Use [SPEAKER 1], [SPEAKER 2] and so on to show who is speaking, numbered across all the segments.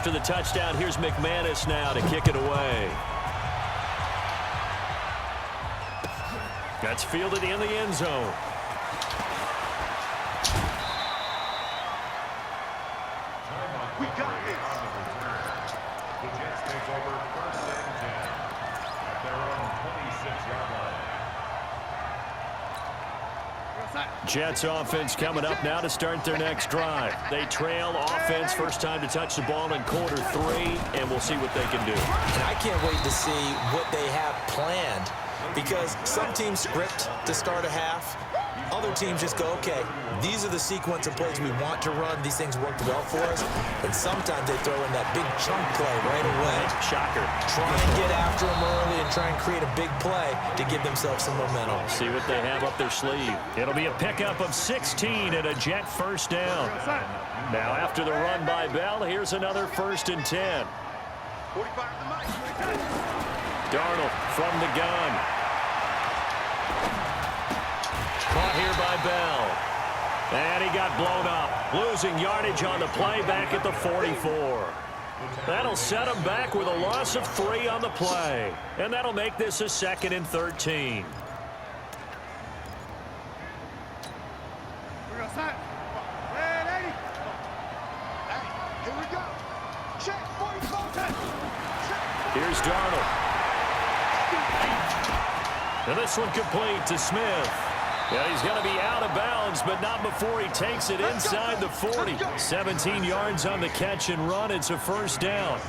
[SPEAKER 1] after the touchdown. Here's McManus now to kick it away. That's fielded in the end zone.
[SPEAKER 2] We got this. The Jets take over 1st and 10 at their own 26-yard line.
[SPEAKER 1] Jets offense coming up now to start their next drive. They trail offense, first time to touch the ball in quarter 3, and we'll see what they can do.
[SPEAKER 3] And I can't wait to see what they have planned, because some teams script to start a half. Other teams just go, okay, these are the sequence of plays we want to run. These things worked well for us. And sometimes they throw in that big chunk play right away.
[SPEAKER 1] Shocker.
[SPEAKER 3] Try and get after them early and try and create a big play to give themselves some momentum.
[SPEAKER 1] See what they have up their sleeve. It'll be a pickup of 16 and a Jet first down. Now after the run by Bell, here's another 1st and 10. Darnold from the gun. Caught here by Bell. And he got blown up. Losing yardage on the play back at the 44. That'll set him back with a loss of 3 on the play. And that'll make this a 2nd and 13. Here's Darnold. And this one complete to Smith. Yeah, he's going to be out of bounds, but not before he takes it inside the 40. 17 yards on the catch and run. It's a first down.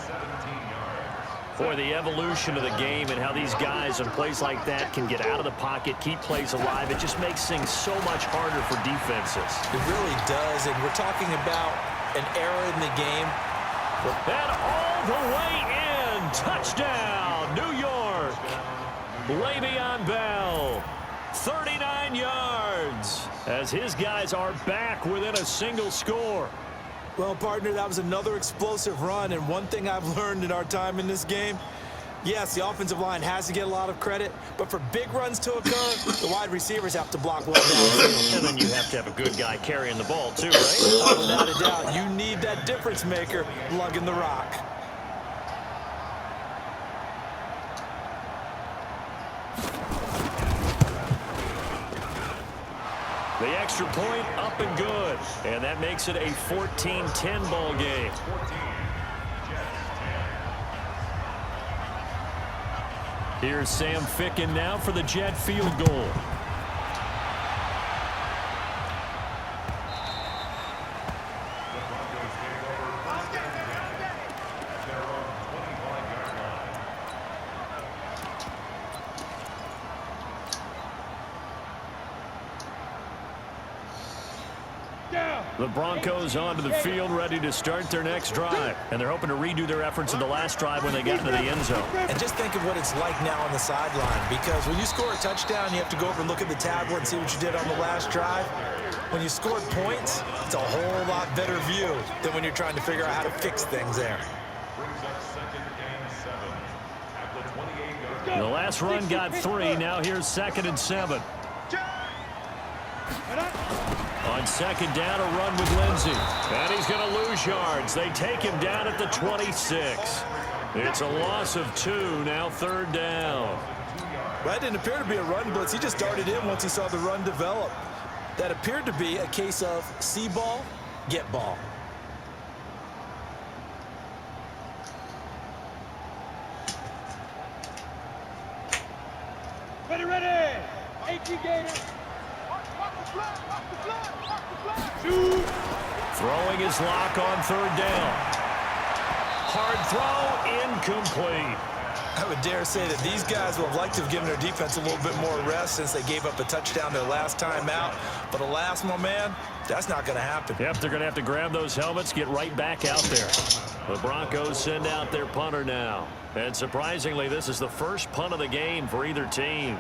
[SPEAKER 1] Boy, the evolution of the game and how these guys in plays like that can get out of the pocket, keep plays alive, it just makes things so much harder for defenses.
[SPEAKER 3] It really does, and we're talking about an era in the game.
[SPEAKER 1] And all the way in. Touchdown, New York. Le'Veon Bell. 39 yards as his guys are back within a single score.
[SPEAKER 3] Well, partner, that was another explosive run, and one thing I've learned in our time in this game, yes, the offensive line has to get a lot of credit, but for big runs to occur, the wide receivers have to block well downfield.
[SPEAKER 1] And then you have to have a good guy carrying the ball too, right?
[SPEAKER 3] Without a doubt, you need that difference maker lugging the rock.
[SPEAKER 1] The extra point up and good. And that makes it a 14-10 ball game. Here's Sam Ficken now for the Jet field goal. The Broncos onto the field, ready to start their next drive. And they're hoping to redo their efforts in the last drive when they got into the end zone.
[SPEAKER 3] And just think of what it's like now on the sideline, because when you score a touchdown, you have to go over and look at the tablet and see what you did on the last drive. When you scored points, it's a whole lot better view than when you're trying to figure out how to fix things there.
[SPEAKER 1] The last run got 3. Now here's 2nd and 7. On 2nd down, a run with Lindsey. And he's going to lose yards. They take him down at the 26. It's a loss of 2, now 3rd down.
[SPEAKER 3] That didn't appear to be a run blitz. He just darted in once he saw the run develop. That appeared to be a case of see ball, get ball.
[SPEAKER 4] Ready, ready. 18 Gators.
[SPEAKER 1] Throwing his lock on 3rd down. Hard throw, incomplete.
[SPEAKER 3] I would dare say that these guys would have liked to have given their defense a little bit more rest since they gave up a touchdown their last time out. But alas, my man, that's not going to happen.
[SPEAKER 1] Yep, they're going to have to grab those helmets, get right back out there. The Broncos send out their punter now. And surprisingly, this is the first punt of the game for either team.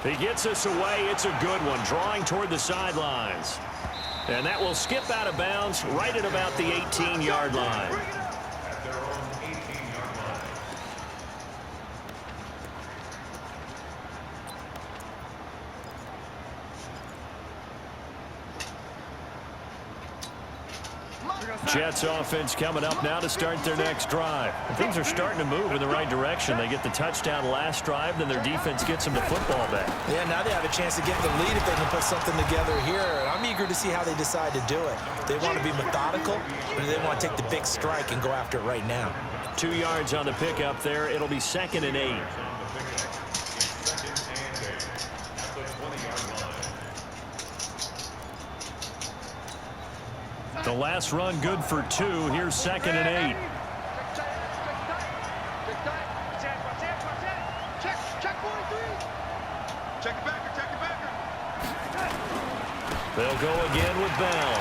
[SPEAKER 1] He gets us away. It's a good one, drawing toward the sidelines. And that will skip out of bounds right at about the 18-yard line. Jets offense coming up now to start their next drive. Things are starting to move in the right direction. They get the touchdown last drive, then their defense gets them the football back.
[SPEAKER 3] Yeah, now they have a chance to get the lead if they can put something together here. And I'm eager to see how they decide to do it. They want to be methodical, or do they want to take the big strike and go after it right now?
[SPEAKER 1] 2 yards on the pickup there. It'll be 2nd and 8. The last run good for 2. Here's 2nd and 8. They'll go again with Bell.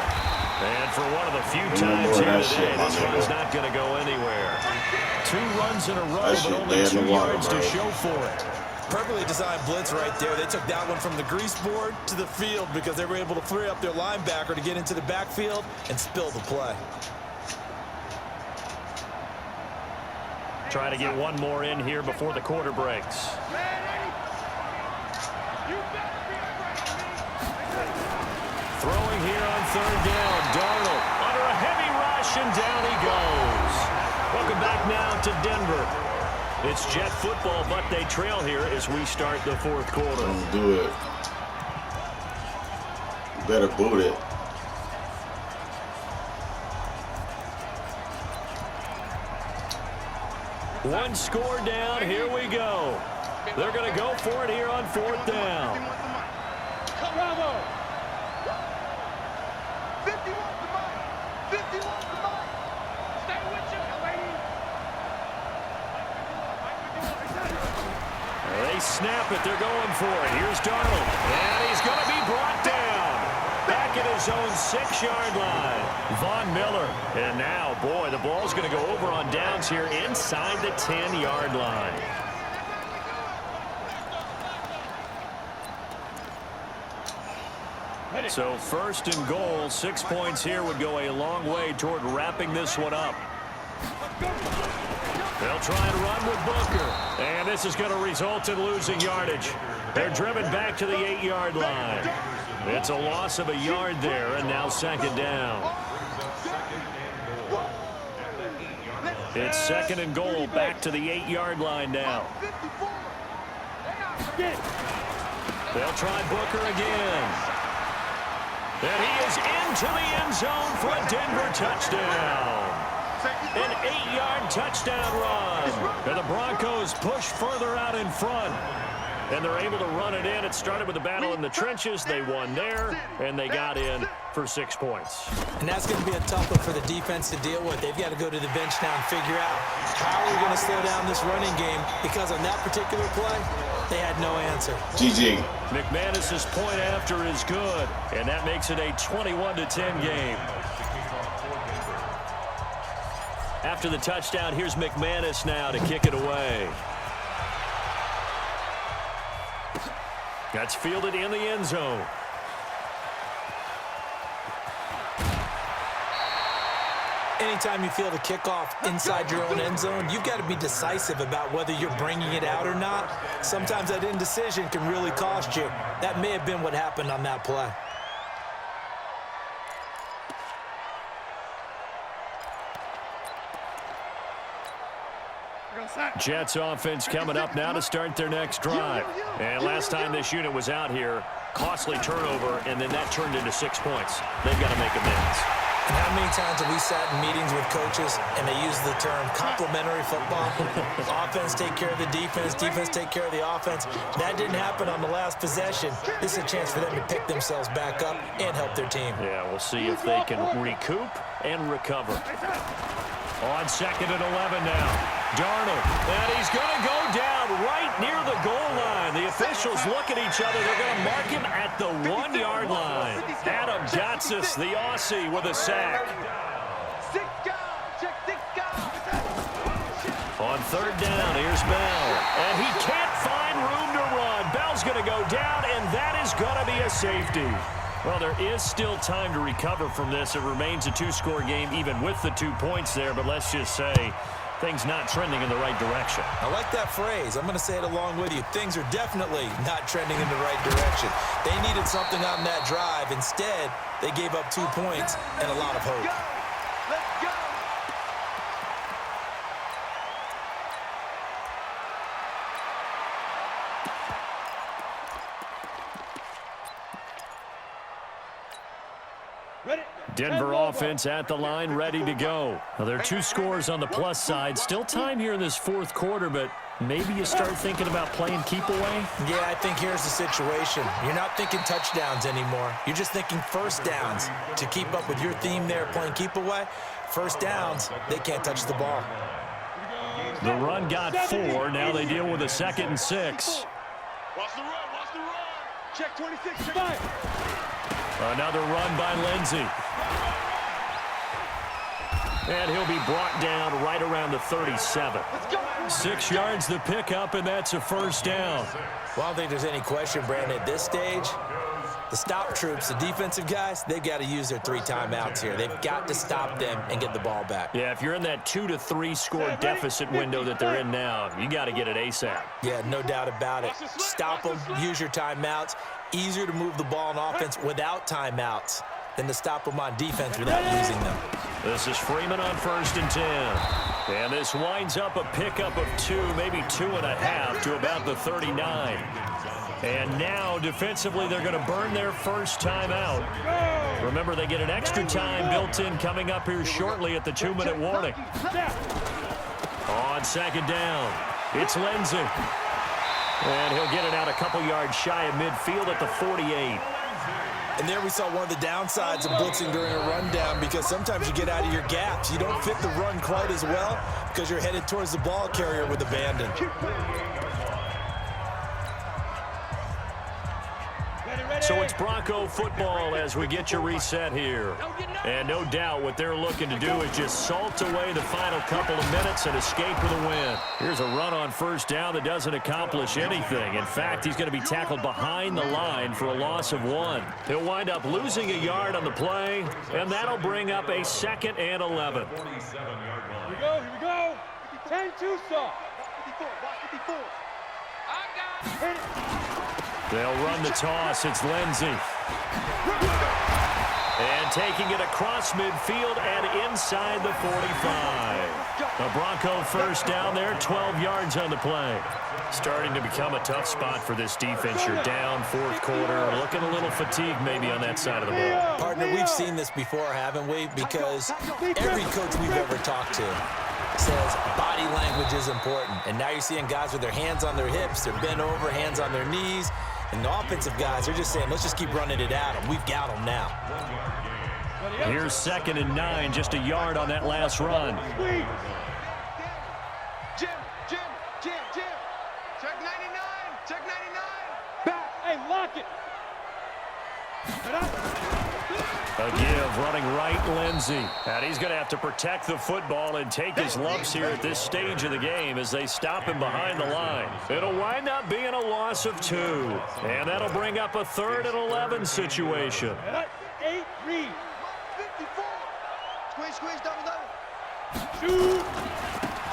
[SPEAKER 1] And for one of the few times here today, this one's not going to go anywhere. 2 runs in a row, but only 2 yards to show for it.
[SPEAKER 3] Perfectly designed blitz right there. They took that one from the grease board to the field because they were able to free up their linebacker to get into the backfield and spill the play.
[SPEAKER 1] Try to get one more in here before the quarter breaks. Throwing here on 3rd down. Darnold under a heavy rush, and down he goes. Welcome back now to Denver. It's Jet football, but they trail here as we start the 4th quarter.
[SPEAKER 5] Don't do it. You better boot it.
[SPEAKER 1] One score down. Here we go. They're going to go for it here on 4th down.
[SPEAKER 4] Bravo.
[SPEAKER 6] 50 wants the mic. 50 wants the mic. Stay with you, lady.
[SPEAKER 1] They snap it. They're going for it. Here's Darnold. And he's going to be brought down. Back at his own 6-yard line. Von Miller. And now, boy, the ball's going to go over on downs here inside the 10-yard line. So 1st and goal. 6 points here would go a long way toward wrapping this one up. They'll try and run with Booker. And this is going to result in losing yardage. They're driven back to the 8-yard line. It's a loss of a yard there, and now 2nd down. It's 2nd and goal, back to the 8-yard line now. They'll try Booker again. And he is into the end zone for a Denver touchdown. An 8-yard touchdown run. And the Broncos push further out in front. And they're able to run it in. It started with a battle in the trenches. They won there, and they got in for 6 points.
[SPEAKER 3] And that's going to be a tough one for the defense to deal with. They've got to go to the bench now and figure out how are we going to slow down this running game, because on that particular play, they had no answer.
[SPEAKER 5] GG.
[SPEAKER 1] McManus's point after is good, and that makes it a 21-10 game. After the touchdown, here's McManus now to kick it away. That's fielded in the end zone.
[SPEAKER 3] Anytime you field a kickoff inside your own end zone, you've got to be decisive about whether you're bringing it out or not. Sometimes that indecision can really cost you. That may have been what happened on that play.
[SPEAKER 1] Jets offense coming up now to start their next drive. And last time this unit was out here, costly turnover, and then that turned into 6 points. They've got to make amends.
[SPEAKER 3] And how many times have we sat in meetings with coaches and they use the term complementary football? Offense take care of the defense, defense take care of the offense. That didn't happen on the last possession. This is a chance for them to pick themselves back up and help their team.
[SPEAKER 1] Yeah, we'll see if they can recoup and recover. On 2nd and 11 now. Darnold, and he's going to go down right near the goal line. The officials look at each other. They're going to mark him at the 1-yard line. Adam Gotsis, the Aussie, with a sack. On 3rd down, here's Bell. And he can't find room to run. Bell's going to go down, and that is going to be a safety. Well, there is still time to recover from this. It remains a 2-score game, even with the 2 points there. But let's just say things not trending in the right direction.
[SPEAKER 3] I like that phrase. I'm going to say it along with you. Things are definitely not trending in the right direction. They needed something on that drive. Instead, they gave up 2 points and a lot of hope.
[SPEAKER 1] Denver offense at the line, ready to go. Now, there are 2 scores on the plus side. Still time here in this fourth quarter, but maybe you start thinking about playing keep away?
[SPEAKER 3] Yeah, I think here's the situation. You're not thinking touchdowns anymore. You're just thinking first downs. To keep up with your theme there, playing keep away, first downs, they can't touch the ball.
[SPEAKER 1] The run got 4. Now they deal with a 2nd and 6.
[SPEAKER 6] Watch the run, watch the run. Check 26, check 5.
[SPEAKER 1] Another run by Lindsey. And he'll be brought down right around the 37. 6 yards the pickup, and that's a first down.
[SPEAKER 3] Well, I don't think there's any question, Brandon, at this stage, the stop troops, the defensive guys, they got to use their 3 timeouts here. They've got to stop them and get the ball back.
[SPEAKER 1] Yeah, if you're in that 2 to 3 score deficit window that they're in now, you got to get it ASAP.
[SPEAKER 3] Yeah, no doubt about it. Stop them, use your timeouts. Easier to move the ball on offense without timeouts than to stop them on defense without using them.
[SPEAKER 1] This is Freeman on 1st and 10. And this winds up a pickup of 2, maybe 2.5 to about the 39. And now, defensively, they're going to burn their first timeout. Remember, they get an extra time built in coming up here shortly at the 2-minute warning. On 2nd down, it's Lindsey. And he'll get it out a couple yards shy of midfield at the 48.
[SPEAKER 3] And there we saw one of the downsides of blitzing during a rundown, because sometimes you get out of your gaps. You don't fit the run quite as well because you're headed towards the ball carrier with abandon.
[SPEAKER 1] So it's Bronco football as we get you reset here. And no doubt what they're looking to do is just salt away the final couple of minutes and escape with a win. Here's a run on 1st down that doesn't accomplish anything. In fact, he's going to be tackled behind the line for a loss of 1. He'll wind up losing a yard on the play, and that'll bring up a 2nd and 11.
[SPEAKER 4] Here we go. 10-2 stop.
[SPEAKER 6] 54. I got it.
[SPEAKER 4] Hit it.
[SPEAKER 1] They'll run the toss. It's Lindsey. And taking it across midfield and inside the 45. A Bronco first down there, 12 yards on the play. Starting to become a tough spot for this defense. You're down 4th quarter, looking a little fatigued maybe on that side of the ball.
[SPEAKER 3] Partner, we've seen this before, haven't we? Because every coach we've ever talked to says body language is important. And now you're seeing guys with their hands on their hips, they're bent over, hands on their knees. And the offensive guys are just saying, let's just keep running it at them. We've got them now.
[SPEAKER 1] Here's 2nd and 9, just a yard on that last run.
[SPEAKER 6] Jim. Check 99.
[SPEAKER 4] Back. Hey, lock it.
[SPEAKER 1] A give, running right, Lindsey. And he's going to have to protect the football and take his lumps here at this stage of the game as they stop him behind the line. It'll wind up being a loss of 2. And that'll bring up a 3rd and 11 situation.
[SPEAKER 4] 8 read.
[SPEAKER 6] 54. Squeeze, double.
[SPEAKER 4] Shoot.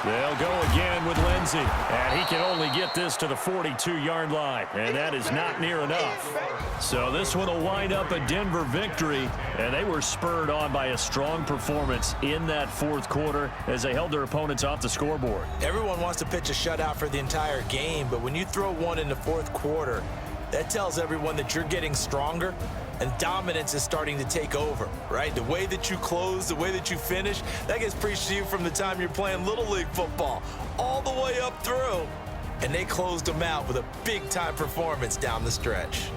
[SPEAKER 1] They'll go again with Lindsey. And he can only get this to the 42-yard line. And that is not near enough. So this one will wind up a Denver victory. And they were spurred on by a strong performance in that 4th quarter as they held their opponents off the scoreboard.
[SPEAKER 3] Everyone wants to pitch a shutout for the entire game, but when you throw one in the 4th quarter, that tells everyone that you're getting stronger and dominance is starting to take over, right? The way that you close, the way that you finish, that gets preached to you from the time you're playing Little League football all the way up through. And they closed them out with a big-time performance down the stretch.